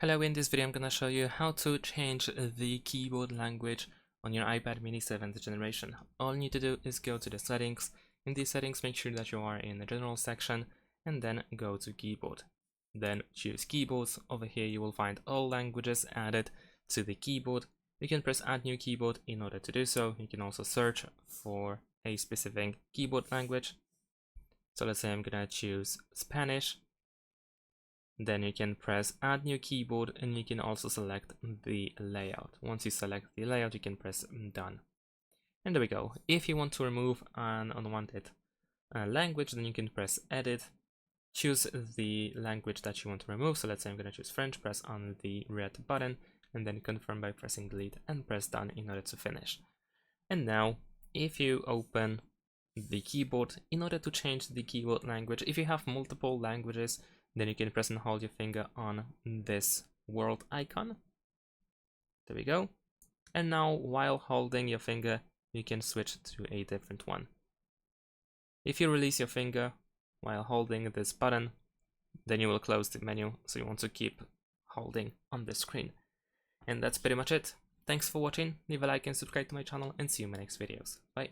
Hello, in this video I'm gonna show you how to change the keyboard language on your iPad mini 7th generation. All you need to do is go to the settings. In these settings, make sure that you are in the general section and then go to keyboard. Then choose keyboards. Over here you will find all languages added to the keyboard. You can press add new keyboard in order to do so. You can also search for a specific keyboard language. So let's say I'm gonna choose Spanish. Then you can press add new keyboard and you can also select the layout. Once you select the layout, you can press done. And there we go. If you want to remove an unwanted language, then you can press edit, choose the language that you want to remove. So let's say I'm going to choose French, press on the red button and then confirm by pressing delete and press done in order to finish. And now if you open the keyboard, in order to change the keyboard language, if you have multiple languages, then you can press and hold your finger on this world icon. There we go. And now while holding your finger, you can switch to a different one. If you release your finger while holding this button, then you will close the menu, so you want to keep holding on the screen. And that's pretty much it. Thanks for watching, leave a like and subscribe to my channel, and see you in my next videos. Bye.